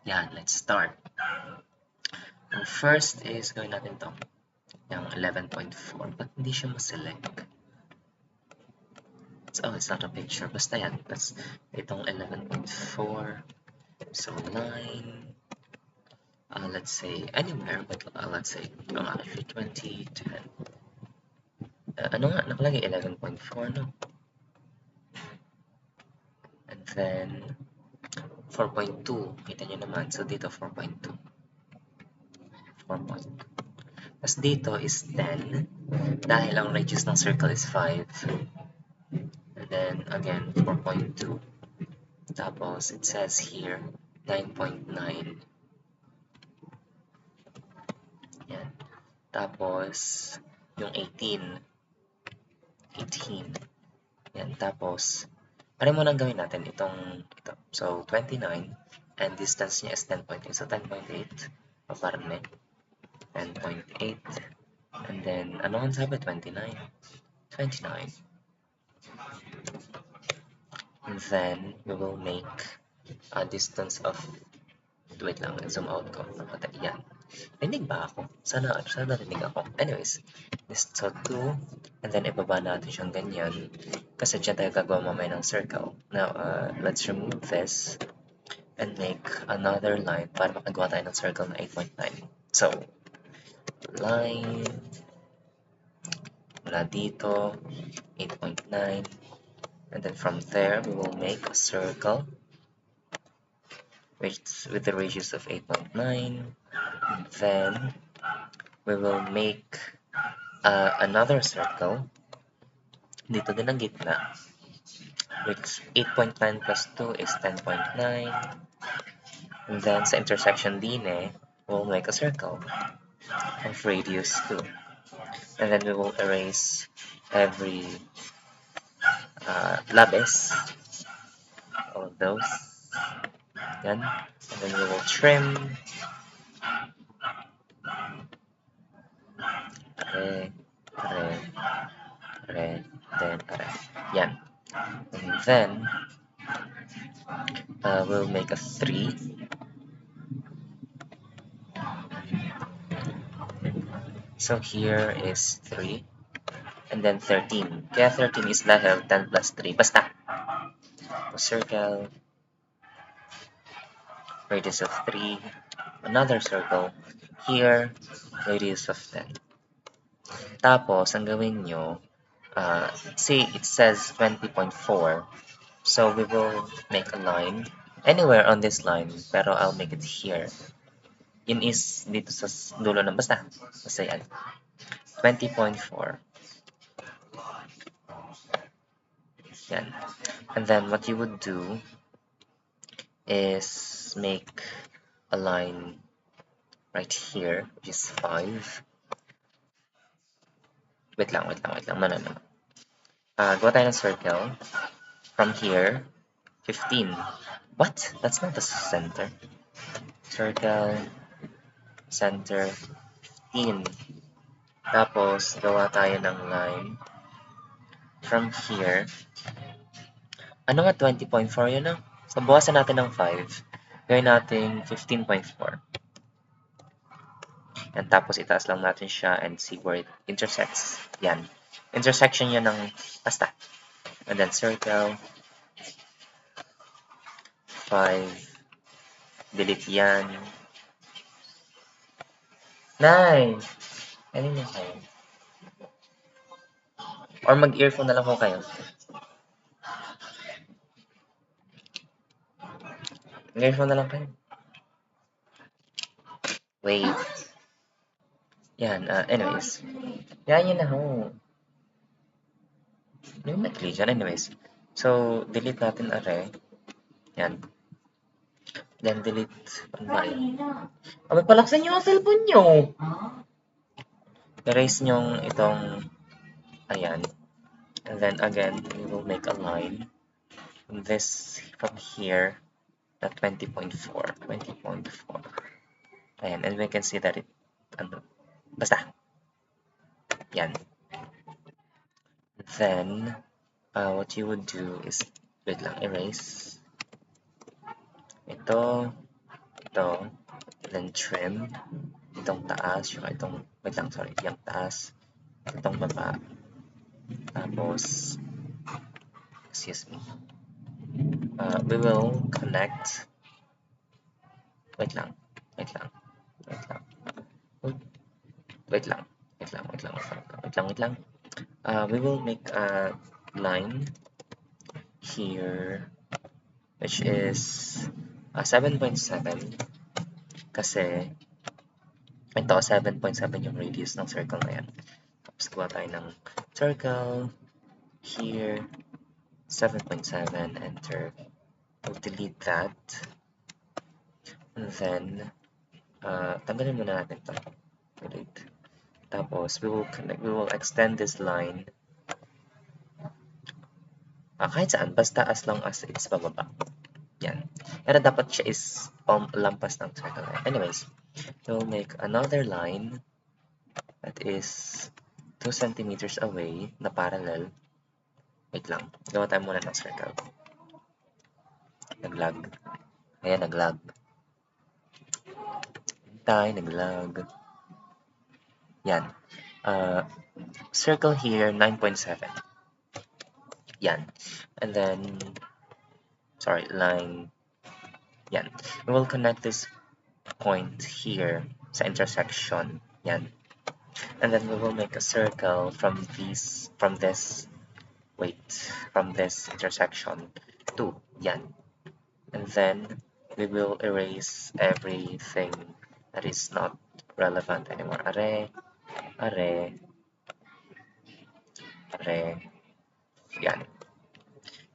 Yan, let's start. Ang first is gawin natin to. Yung 11.4. Ba't hindi siya ma-select? It's not a picture. Basta yan. That's itong 11.4. So, line. Let's say anywhere, but let's say actually 20, 10. Ano nga? Nakalagay 11.4, no? And then 4.2. Kita nyo naman. So, dito 4.2. 4.2. Tapos dito is 10. Dahil ang radius ng circle is 5. And then, again, 4.2. Tapos, it says here, 9.9. Yan. Tapos, yung 18. 18. Yan. Tapos, pareho mo nang gawin natin ito. So, 29. And distance niya is 10.8. So, 10.8. Paparne. 10.8. And then, ano ang sabi? 29. 29. And then, we will make a distance of, wait lang, zoom out ko. Yan. Rinig ba ako? Sana rinig ako. Anyways, so 2, and then ibaba natin siyang ganyan. Kasi dyan tayo gagawa mamaya ng circle. Now, let's remove this and make another line para makagawa tayo ng circle na 8.9. So, line mula dito, 8.9. And then from there, we will make a circle with the radius of 8.9. And then we will make another circle dito din ang gitna, which 8.9 plus 2 is 10.9. And then sa intersection din we'll make a circle of radius 2. And then we will erase every labis, all of those. Yan. And then we will trim. Then yan. And then we'll make a 3. So here is 3. And then 13. Kaya 13 is dahil 10 plus 3. Basta. Circle. Radius of 3. Another circle. Here, radius of 10. Tapos, ang gawin nyo, see, it says 20.4. So, we will make a line anywhere on this line, pero I'll make it here. Yun is dito sa dulo ng basta yan. 20.4. Yan. And then, what you would do is make a line right here, which is 5. Wait lang. No. Gawa tayo ng circle. From here, 15. What? That's not the center. Circle, center, 15. Tapos, gawa tayo ng line. From here, ano nga 20.4 yun, no? So, bawasan natin ng 5. Gawin natin 15.4. And tapos, itaas lang natin siya and see where it intersects. Yan. Intersection yan ng basta. And then, circle. 5. Delete yan. 9. Ano na kayo? Or mag-earphone na lang po kayo. Mag-earphone na lang kayo. Wait. Yan, anyways. Yan yun na ho. Yung nag-delete yan, anyways. So, delete natin array. Yan. Then, delete. Ano ba yun? May palaksan nyo ang cellphone nyo. Erase nyo itong, ayan. And then, again, we will make a line. From this, from here, at 20.4. 20.4. Ayan, and we can see that it, basta. Yan. Then, what you would do is, wait lang, erase. Ito. ito, then trim, itong taas, yung itong, wait lang, sorry, yung taas, itong baba, tapos, excuse me, we will connect, wait lang, wait lang, wait lang, wait lang, wait lang, wait lang, wait lang, wait lang, we will make a line here, which is 7.7, kasi ito, 7.7 yung radius ng circle na yan. Tapos gawa tayo ng circle, here, 7.7, enter. We'll delete that. And then, tanggalin muna natin ito. Delete. Tapos, we will extend this line. Kahit saan, basta as long as it's bababa. Yan. Pero dapat siya is lampas ng circle. Anyways, we'll make another line that is 2 centimeters away na parallel. Wait lang. Gawa tayo muna ng circle. Nag-lag. Ayan, nag-lag. Nag-lag. Yan. Circle here, 9.7. Yan. And then, sorry, line. Yan. We will connect this point here sa intersection. Yan. And then we will make a circle from this intersection to yan. And then we will erase everything that is not relevant anymore. Are, yan.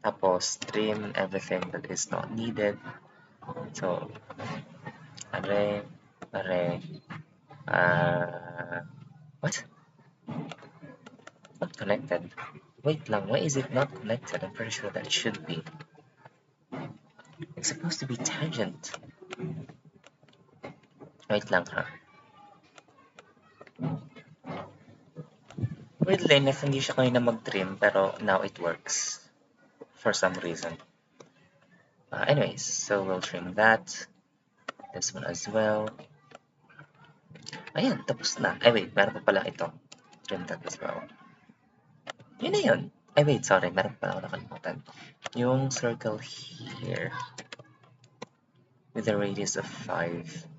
Tapos trim everything that is not needed. So, what? Not connected. Wait lang, why is it not connected? I'm pretty sure that it should be. It's supposed to be tangent. Wait lang ha. Weirdly enough, hindi siya kanina mag-trim, pero now it works. For some reason. Anyways, so we'll trim that. This one as well. Ayan, tapos na. Ay wait, meron pa pala ito. Trim that as well. Yun na yun. Ay wait, sorry, meron pa pala ako nakalimutan. Yung circle here with a radius of 5.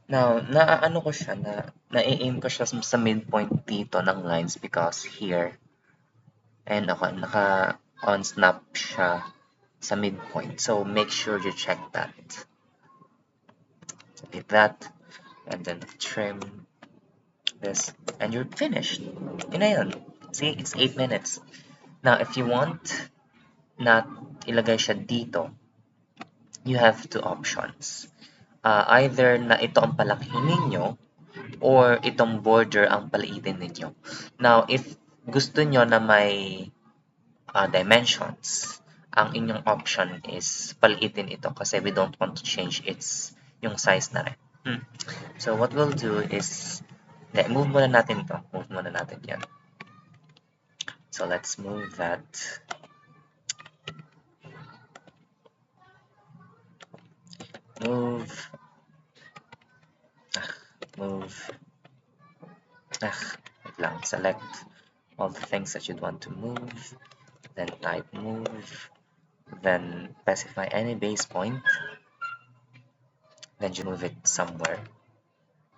Now, naaano ko siya, na-aim ko siya sa midpoint dito ng lines because here, and ako, naka-on snap siya sa midpoint. So, make sure you check that. Delete that, and then trim this, and you're finished. Yun na yun. See, it's 8 minutes. Now, if you want na ilagay siya dito, you have two options. Either na ito ang palakihin ninyo or itong border ang paliitin ninyo. Now, if gusto nyo na may dimensions, ang inyong option is paliitin ito kasi we don't want to change yung size na rin. So, what we'll do is, move muna natin ito. Move muna natin yan. So, let's move that. Move. Wait lang. Select all the things that you'd want to move. Then type move. Then specify any base point. Then you move it somewhere.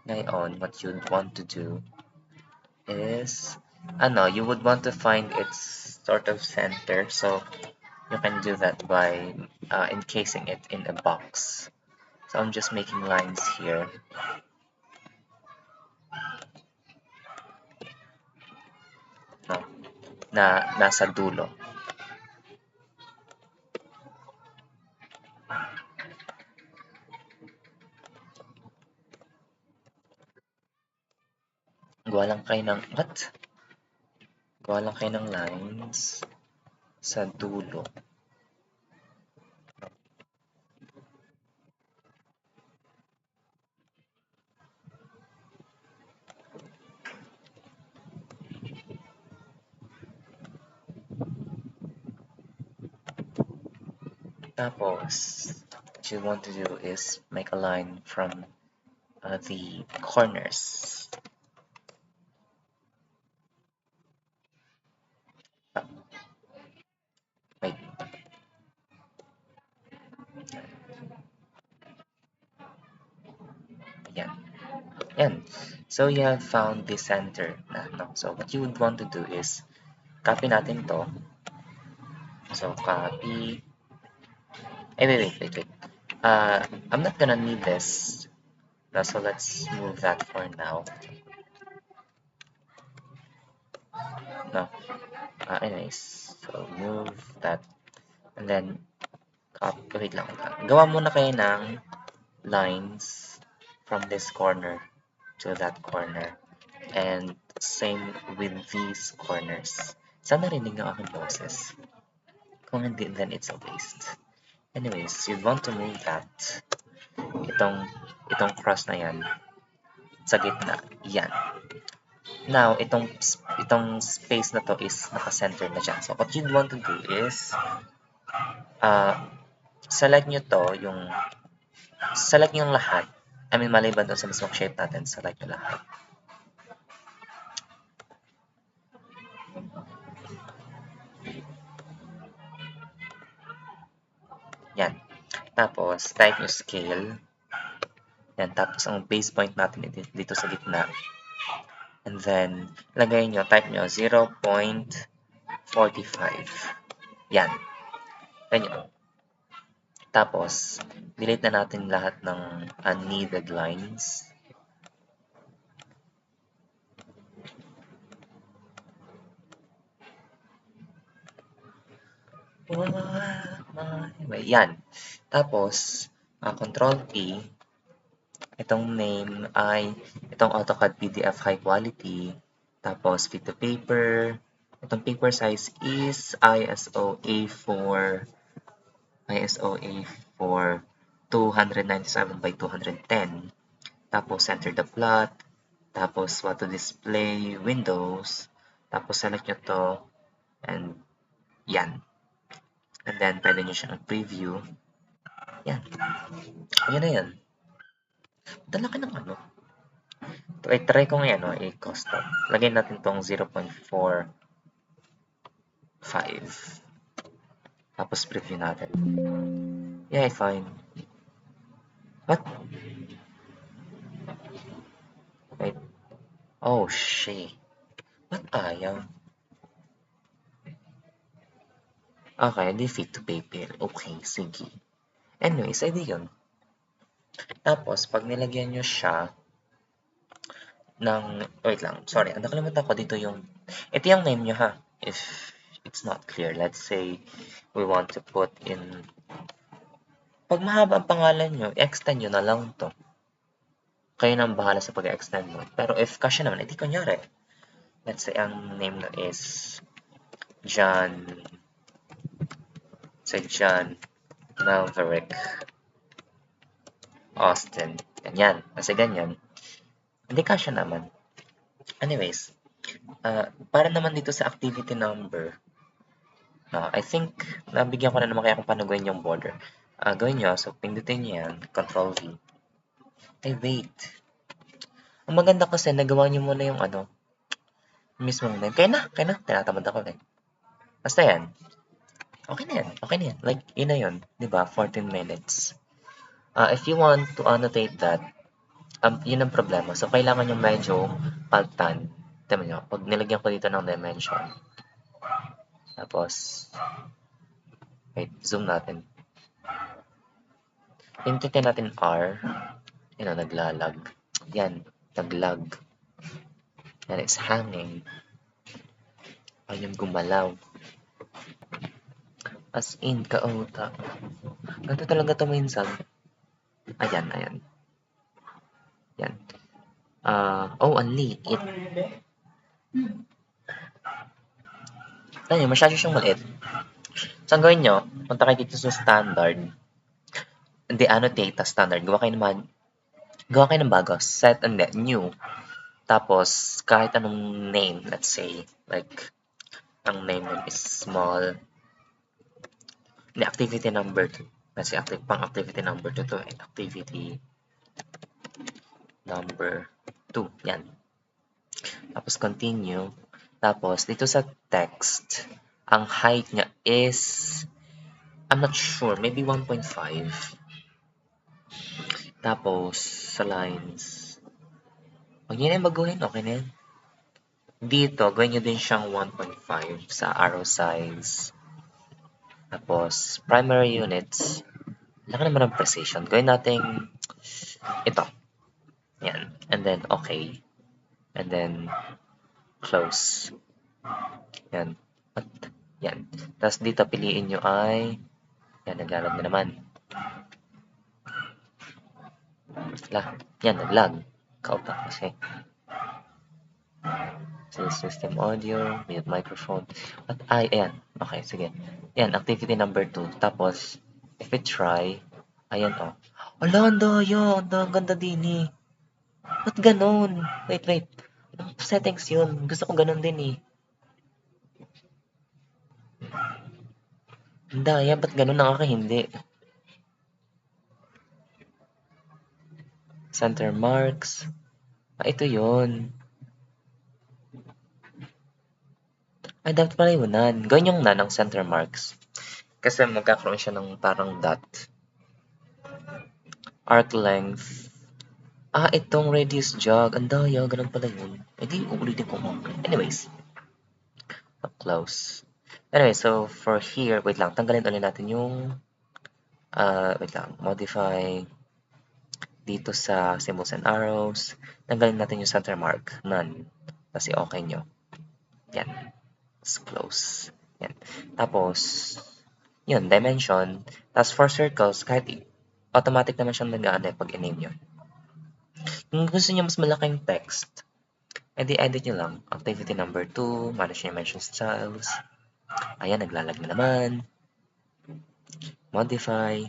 Ngayon, what you'd want to do is, you would want to find its sort of center. So you can do that by encasing it in a box. So I'm just making lines here. Na nasa dulo. Gawa lang kayo ng lines sa dulo. Tapos, what you want to do is make a line from the corners. Wait. Ayan. Ayan. So, you have found the center na, no? So, what you would want to do is copy natin to. So, copy. Wait. I'm not gonna need this. No, so, let's move that for now. No. Anyways, so move that. And then, wait lang. Gawa muna kayo ng lines from this corner to that corner. And same with these corners. Sana narinig ang aking boses. Kung hindi, then it's a waste. Anyways, you'd want to move that. Itong cross na yan sa gitna. Yan. Now, itong space na to is naka-center na dyan. So, what you'd want to do is select nyo to, select nyo yung lahat. I mean, maliban doon sa mismong shape natin, select nyo lahat. Yan. Tapos, type nyo scale. Yan. Tapos, ang base point natin dito sa gitna. And then, lagay nyo, type nyo 0.45. Yan. Ganyan. Tapos, delete na natin lahat ng unneeded lines. Yan. Tapos, Control P. Itong name ay itong AutoCAD PDF high quality. Tapos, fit to paper. Itong paper size is ISO A4 297 by 210. Tapos, center the plot. Tapos, what to display windows. Tapos, select nyo to. And, yan. And then, pwede nyo siyang preview. Yan. Ayan na yan. Dalaki ng ano. Try ko ngayon, i-custom. Lagyan natin tong 0.45. Tapos, preview natin. Yeah, fine. What? Wait. Oh, shit. Ba't ayaw? Okay, di fit to paper. Okay, sige. Anyways, edi yun. Tapos, pag nilagyan nyo siya ng... Wait lang, sorry. Nakalimutan ko dito yung... Ito yung name nyo, ha? If it's not clear, let's say we want to put in... Pag mahaba ang pangalan nyo, extend nyo na lang to. Kayo nang bahala sa pag-extend mo. Pero if kasya naman, edi kunyari. Let's say ang name na is John Maverick Austin. Ganyan. Kasi ganyan. Hindi kasya naman. Anyways, para naman dito sa activity number, I think nabigyan ko na naman kaya kung paano gawin yung border. Gawin nyo, so pindutin nyo yan, Control V. Ay, wait. Ang maganda kasi, nagawa nyo muna yung mismong name. Kaya na, tinatamad ako eh. Basta yan. Okay na yan. Like, yun na yun. Diba? 14 minutes. If you want to annotate that, yun ang problema. So, kailangan yung medyo paltan. Tignan nyo, pag nilagyan ko dito ng dimension. Tapos, wait, zoom natin. Pindutin natin R. Yun, naglalag. Yan, naglag. Yan, it's hanging. Ayun, gumalaw. As in, kauta. Ganito talaga ito minsan. Ayan. Yan. Ang liit. Ayan, masyado siyang maliit. So, ang gawin nyo, punta kayo dito sa standard. Hindi, annotate, standard. Gawa kayo ng bago. Set and new. Tapos, kahit anong name, let's say, like, ang name is small Hindi, activity number 2. Kasi pang activity number 2 to. Activity number 2. Yan. Tapos continue. Tapos dito sa text, ang height niya is, I'm not sure, maybe 1.5. Tapos sa lines, huwag nyo na yung baguhin, okay na yan. Dito, gawin nyo din siyang 1.5 sa arrow size. Tapos, primary units, laki naman ng precision. Gawin natin ito. Yan. And then, okay. And then, close. Yan. At, yan. Tapos dito, piliin nyo ay, yan, naglalag na naman. Yan, naglag. Kauta kasi. System audio, mute microphone. At ayan. Okay, sige. Yan, activity number 2. Tapos, if we try, ayan oh. Ala, ang daya. Ang ganda din eh. Ba't ganon? Wait. Anong settings yun? Gusto ko ganon din eh. Ang daya, ba't ganon ang akin hindi? Center marks. Ito yun. Ay, dapat pala yun nan. Gawin yung nan ng center marks. Kasi magkakaroon siya ng parang dot. Arc length. Itong radius jog. Ang daya, ganun pala yun. Di, ulitin ko mo. Anyways. Up close. Anyway, so for here, wait lang. Tanggalin ulit natin yung, wait lang, modify. Dito sa symbols and arrows. Tanggalin natin yung center mark. None. Kasi okay nyo. Yan. Let's close. Yan. Tapos, yun, dimension. Tapos for circles, kahit automatic naman siyang nag-ano pag i-name nyo. Kung gusto niyo mas malaking text, edi edit nyo lang. Activity number 2, manage dimension styles. Ayan, naglalag na naman. Modify.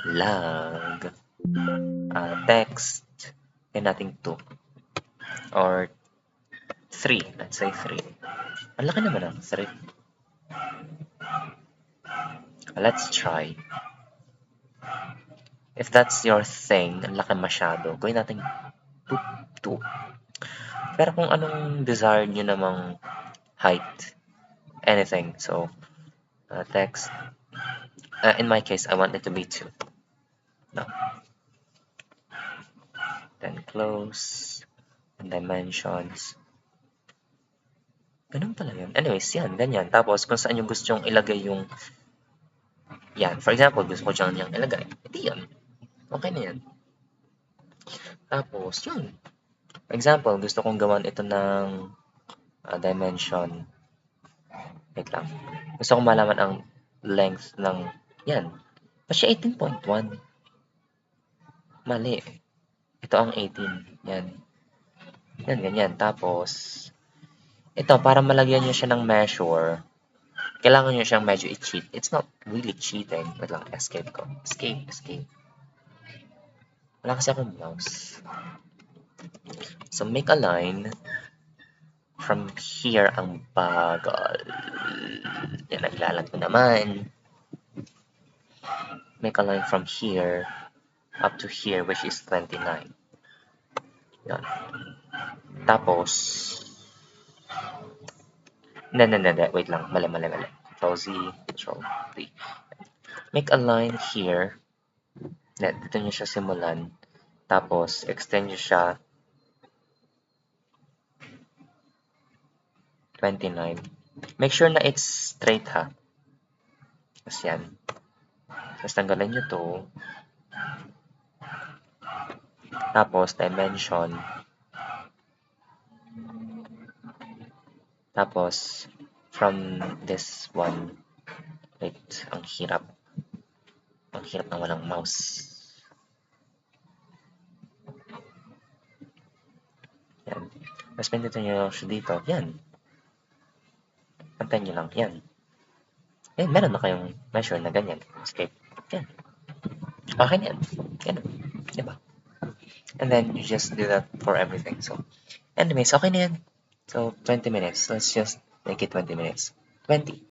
Lag. Text. Yan nating 2. Or 3. Let's say 3. Ang laki naman ang 3. Let's try. If that's your thing, ang laki masyado, gawin natin 2. Pero kung anong desire nyo namang height, anything. So, text. In my case, I want it to be 2. No. Then close. And dimensions. Ganun pala yun. Anyways, yan. Ganyan. Tapos, kung saan yung gusto nyong ilagay yung yan. For example, gusto ko dyan yung ilagay. Hindi yan. Okay na yan. Tapos, yun. For example, gusto kong gawan ito ng dimension. Wait lang. Gusto kong malaman ang length ng yan. Kasi 18.1. Mali. Ito ang 18. Yan. Yan, ganyan. Tapos, ito, para malagyan nyo siya ng measure, kailangan nyo siyang medyo i-cheat. It's not really cheating. Wait lang, escape ko. Escape. Wala kasi akong mouse. So, make a line. From here, ang bagal. Yan, naglalag ko naman. Make a line from here up to here, which is 29. Yan. Tapos, hindi. Wait lang. Mali. Control Z, Control V. Make a line here. Dito nyo siya simulan. Tapos, extend nyo siya 29. Make sure na it's straight ha. Tapos yan. Tapos tanggalan nyo to. Tapos, dimension. Tapos, from this one. Wait, ang hirap. Ang hirap na walang mouse. Yan. Tapos, pindutin nyo siya dito. Yan. Pantayin nyo lang. Yan. Meron na kayong measure na ganyan. Escape. Yan. Okay na yan. Yan. Diba? And then, you just do that for everything. So, anyways, okay na yan. So, 20 minutes. Let's just make it 20 minutes. 20.